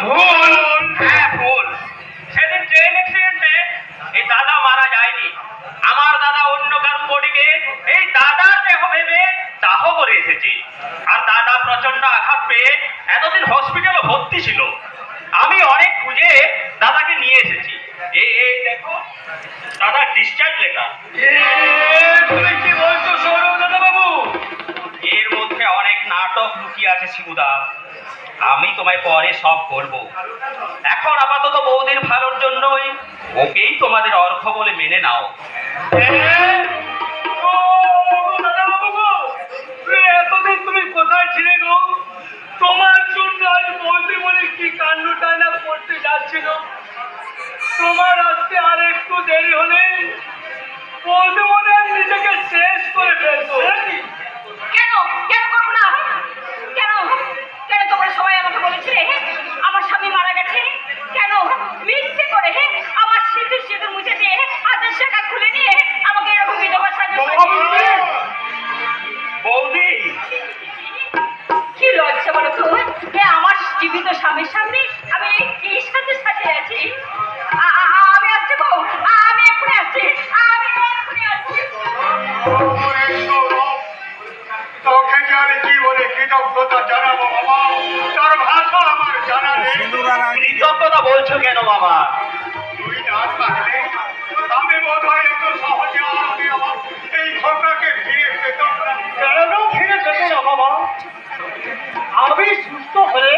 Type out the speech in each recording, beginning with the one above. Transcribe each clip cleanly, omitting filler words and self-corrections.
ভুল। হ্যাঁ ভুল। সেদিন ট্রেন অ্যাক্সিডেন্টে এই দাদা মারা যায়নি। আমার দাদা অন্য কারণ বডিকে এই দাদার দেহ ভেবে দাহ করে এসেছে। আর দাদা প্রচন্ড আঘাত পেয়ে এতদিন হসপিটালে ভর্তি ছিল। আমি অনেক খুঁজে দাদাকে নিয়ে এসেছি। এই দেখো দাদা ডিসচার্জ লেটার। তুমি কি বলছো সৌরভ দাদা বাবু? এর মধ্যে অনেক নাটক লুকিয়ে আছে শিবুদা, আমি তোমায় পরে সব বলবো। এখন আপাতত বৌদির ভালোর জন্যই ওকেই তোমাদের অর্ঘ্য বলে মেনে নাও। এতদিন তুমি কোথায় ছিলে গো? তোমার জন্য আজ বৌদি বলে কি কাণ্ডটা না করতে যাচ্ছিল। তোমার আসতে আর একটু দেরি হলে বৌদি মনে নিজেকে শেষ করে ফেলতো। কেন কেন করবো না? কেন কেন তোমরা সবাই আমাকে বলেছিলে আমার স্বামী মারা গেছে? কেন মিথ্যে করে আমার স্মৃতি মুছে দিয়ে হাতের শাখা খুলে নিয়ে আমাকে এরকম বিধবা সাজিয়ে বৌদি কি লজ্জা বলো তো? আমার জীবিত স্বামীর সামনে আমি কি সাথে সাজিয়ে আছি? আমি আসছি গো, আমি এক্ষুনি আসছি, আমি এক্ষুনি আসছি। তোকে যে আমি কি বলে কৃতজ্ঞতা জানাবো বাবা, তার ভাষা আমার জানা নেই। কৃতজ্ঞতা বলছো কেন বাবা? তুই না থাকলে আমি বোধ হয় এত সহজে আমি আমার এই খোকাকে ফিরে পেতাম না। কেন ফিরে পেত না বাবা? আমি সুস্থ হলে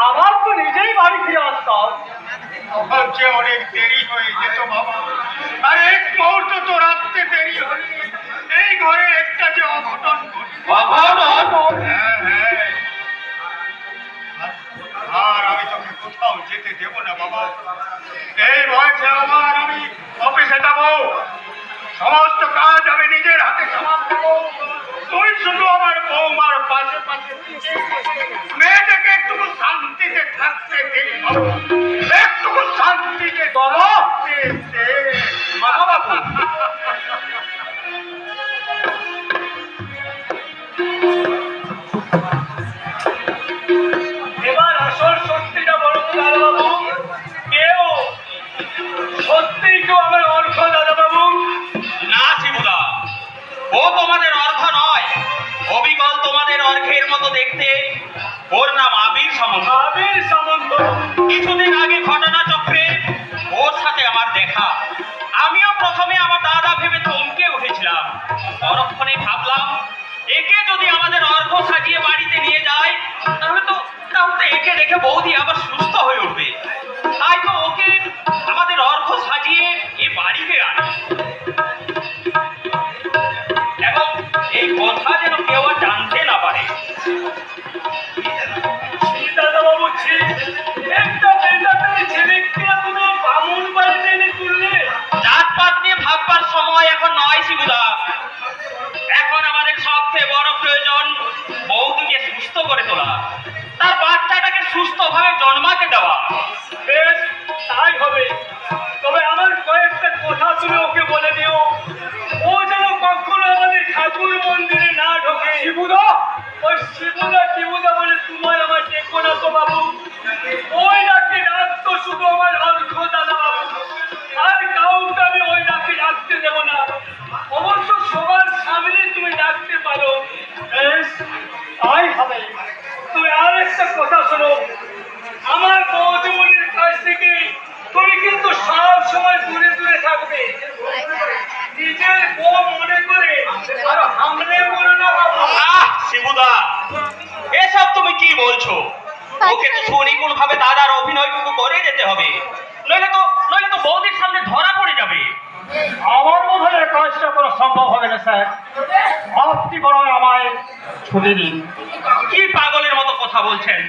আমার তো নিজেই বাড়ি ফিরে আসতাম। হচ্ছে অনেক দেরি হয়ে যেত বাবা, আর এক মুহূর্ত তো রাখতে দেরি হলে এই ঘরে একটা যে অঘটন। হ্যাঁ, আর আমি তোকে কোথাও যেতে দেবো না বাবা। এই বয়সে আমার আমি অফিসে যাবো, সমস্ত কাজ আমি নিজের হাতে সামাল দেবো। তুই শুধু আমার বৌমার পাশে পাশে মেয়েটাকে একটু শান্তিতে থাকতে দে, একটু শান্তিতে থাকতে দে বাবা। এবার আসল সত্যিটা বলো তো দাদা বাবু, কেউ সত্যিই কেউ আমার অর্ঘ দাদা বাবু? না শিবুদা, ও তোমাদের অর্ঘ নয়। অবিকল তোমাদের অর্ঘের মতো দেখতে। ওর নাম আবির সামন্ত। আবির সামন্ত? কিছুদিন আগে ঘটনা চক্রে ওর সাথে আমার দেখা। আমিও প্রথমে আমার দাদা ভেবে চমকে উঠেছিলাম। পরক্ষণে ভাবলাম একে যদি আমাদের অর্ঘ সাজিয়ে বাড়িতে নিয়ে যায় তাহলে তো একে দেখে বৌদি আবার সুস্থ হয়ে উঠবে। তাই তো ওকে আমাদের অর্ঘ সাজিয়ে এ বাড়িতে আনে। এবং এই কথা যেন কেউ আর জানতে না পারে। দাদাবাবু জাতপাত নিয়ে ভাববার সময় এখন নয় শিবুদা। এখন আমাদের সবচেয়ে বড় প্রয়োজন বৌদিকে সুস্থ করে তোলা, তার বাচ্চাটাকে সুস্থভাবে জন্মাতে দেওয়া। বেশ, তাই হবে। তবে আমার কয়েকটা কথা তুমি ওকে বলে দিও, ও যেন কখনো আমাদের ঠাকুর মন্দিরে না ঢোকে। শিবুদা? ওই শিবুদা বলে তোমার আমার দেখো না তো বাবু। ওই ডাকে ডাকতো শুধু আমার অর্ঘ দাদা বাবু, আর কাউকে আমি ওই ডাকে ডাকতে দেবো না। অবশ্য সবার সামনে তুমি ডাকতে পারো। বেশ, তাই হবে। তুমি আর একটা কথা শোনো, আমার বৌদিমণির কাছ থেকে তুমি কিন্তু সব সময় দূরে দূরে থাকবে। নিজের বউ মনে করে আর হামলে বলো না বাবা। শিবুদা, এসব তুমি কি বলছো? ওকে তো সুনিপুণ ভাবে দাদার অভিনয়টুকু করে যেতে হবে, নইলে তো বৌদির সামনে ধরা পড়ে যাবে। আমার বোধ হয় কাজটা করা সম্ভব হবে না স্যার। আপনি বরং আমায় ছুটি দিন। কি পাগলের মতো কথা বলছেন?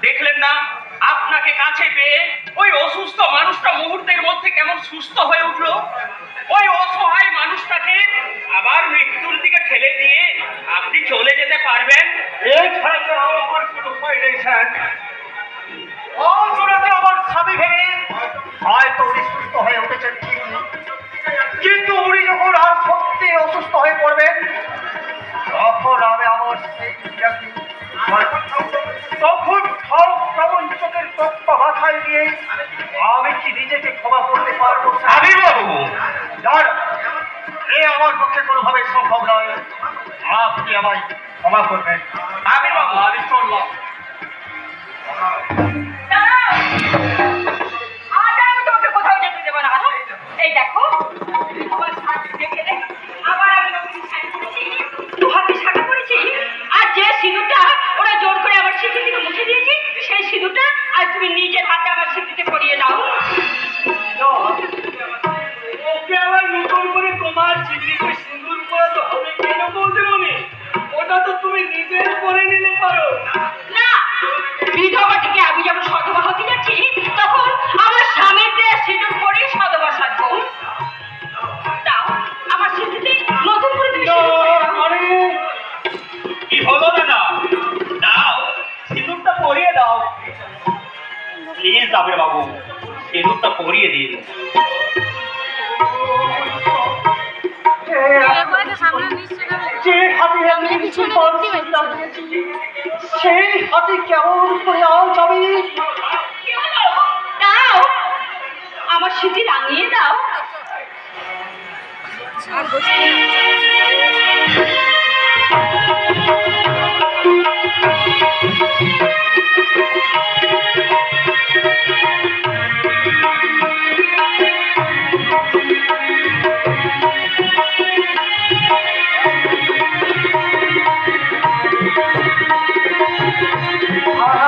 দেখলেন না আপনাকে কাছে পেয়ে ওই অসুস্থ মানুষটা মুহূর্তের মধ্যে কেমন সুস্থ হয়ে উঠলো। ওই অসহায় মানুষটাকে আবার মৃত্যুর দিকে ঠেলে দিয়ে আপনি চলে যেতে পারবেন? এই ছাড়া তো আমার কোনো উপায় নেই স্যার। আমার স্বামী ভেবে হয়তো উনি সুস্থ হয়ে উঠেছেন ঠিকই, কিন্তু উনি যখন আর সত্যি অসুস্থ হয়ে পড়বেন তখন আমি আমার সেই তখন সব প্রবঞ্চকের তথ্য দিয়ে আমি কি নিজেকে ক্ষমা করতে পারবো? আবির বাবু, দাঁড়া, এ আমার পক্ষে কোনোভাবে সম্ভব নয়। আপনি আমায় ক্ষমা করবেন। আবির বাবু, আমি চললাম। দাঁড়াও। আজ আমি তোমাকে কোথাও যেতে দেবো না। এই দেখো, তোমার শাড়ি দেখে রে, আবার আমি নতুন শাড়ি পরেছি, হাতে শাড়ি পরেছি, আর যে সিঁদুরটা ওরা জোর করে আমার সিঁথি থেকে মুছে দিয়েছে, সেই সিঁদুরটা আজ তুমি নিজের হাতে আমার সিঁথিতে পরিয়ে দাও। ওকে আবার নতুন করে তোমার চিঠিতে সিঁদুর পরাতে হবে কেন বলতে মনে? ওটা তো তুমি নিজের করে নিতে পারো। না, বিধবা থেকে আমি যখন সধবা হতে যাচ্ছি, তখন আমার স্বামীর দেয়া সিঁদুর পরেই সধবা সাজবো। দাও, আমার সিঁথিতে নতুন করে তুমি সিঁদুর পরিয়ে দাও। আরে কি হলো দাদা? দাও, সিঁদুরটা পরিয়ে দাও প্লিজ। আবির বাবু, সিঁদুরটা পরিয়ে দিন। যে হাতে আমি পিছনে তোমার দেখতে সিঁদুর লাগিয়েছি, সেই হাতে কেমন করে আজ আমি কি হলো? দাও, আমার সিঁথি রাঙিয়ে দাও।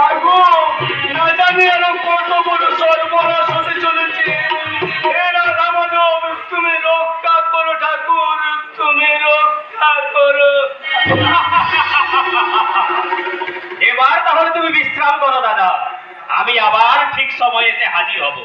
আর গো, না জানি আরো কত বড় সর্বনাশ হতে চলেছে। এরা রামানব, তুমি রক্ষা করো ঠাকুর, তুমি রক্ষা করো। এবার তাহলে তুমি বিশ্রাম করো দাদা, আমি আবার ঠিক সময়ে এসে হাজির হব।